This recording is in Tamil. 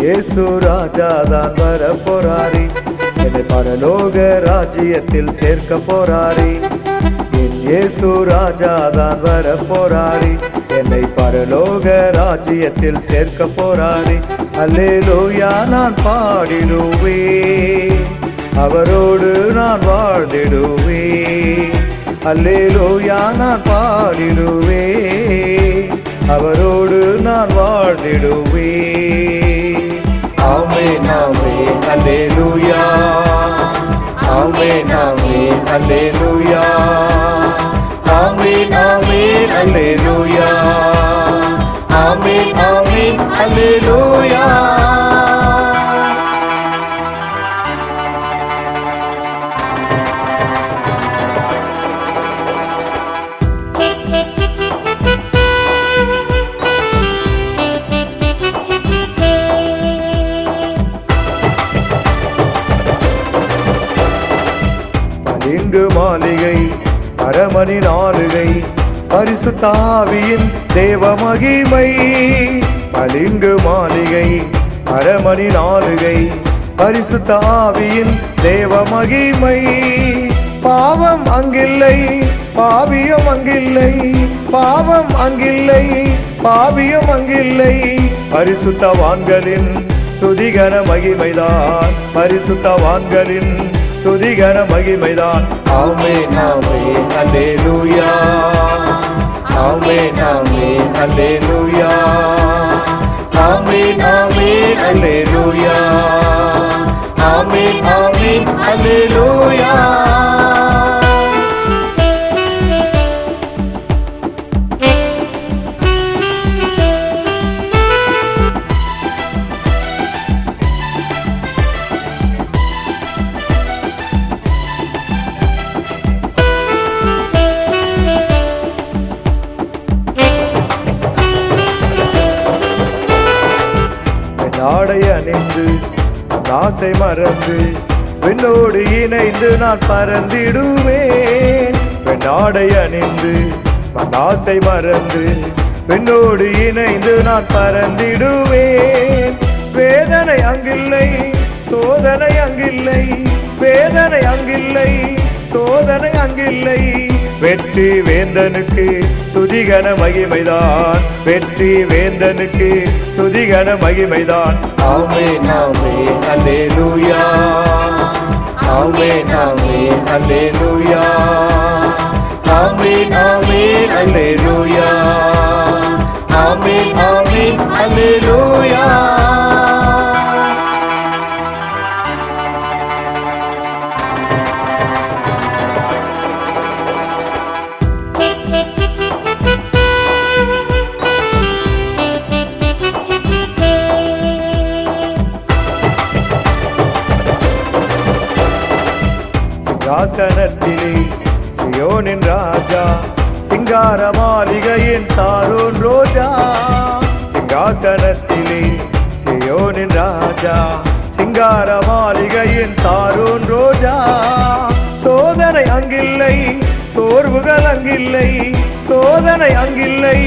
இயேசு ராஜா தான் வர போறாரே, என்னை பரலோக ராஜ்யத்தில் சேர்க்க போறாரே. என் இயேசு ராஜா தான் வர போறாரே, என்னை பரலோக ராஜ்யத்தில் சேர்க்க போறாரே. அல்லேலூயா நான் பாடிடுவேன், அவரோடு நான் வாழ்ந்திடுவேன். அல்லேலூயா நான் பாடிடுவேன், அவரோடு நான் வாழ்ந்திடுவேன். ஆமென் ஆமென் அல்லேலூயா, ஆமென் ஆமென் அல்லேலூயா, ஆமென் ஆமென் அல்லேலூயா, ஆமென் ஆமென் அல்லேலூயா. இங்கு மாளிகை அரமனின் ஆளுகை, பரிசுத்த ஆவியின் தேவ மகிமை. பளிங்கு மாளிகை அரமனின் ஆளுகை, பரிசுத்த ஆவியின் தேவ மகிமை. பாவம் அங்கில்லை, பாவியம் அங்கில்லை, பாவம் அங்கில்லை, பாவியம் அங்கில்லை. பரிசுத்தவான்களின் துதிகர மகிமைதான், பரிசுத்தவான்களின் துதிகர மகிமைதான். ஆமென் ஆமென் அல்லேலூயா, ஆமென் ஆமென் அல்லேலூயா, ஆமென் ஆமென் அல்லேலூயா, ஆமென் ஆமென் அல்லேலூயா. ஆடை அணிந்து ஆசை மறந்து பெண்ணோடு இணைந்து நான் பறந்திடுவேன். பெண்ணாடை அணிந்து ஆசை மறந்து பெண்ணோடு இணைந்து நான் பறந்திடுவேன். வேதனை அங்கில்லை, சோதனை அங்கில்லை, வேதனை அங்கில்லை, சோதனை அங்கில்லை. வெற்றி வேந்தனுக்கு துதிகன மகிமைதான், வெற்றி வேந்தனுக்கு துதிகன மகிமைதான். ஆமென் ஆமென் அல்லேலூயா, ஆமென் ஆமென் அல்லேலூயா, ஆமென் ஆமென் அல்லேலூயா, ஆமென் ஆமென் அல்லேலூயா. சிங்காசனத்திலே சியோனின் ராஜா, சிங்கார மாளிகையின் சாரோன் ரோஜா. சிங்காசனத்திலே சியோனின் ராஜா, சிங்கார மாளிகையின் சாரோன் ரோஜா. சோதனை அங்கில்லை, சோர்வுகள் அங்கில்லை, சோதனை அங்கில்லை,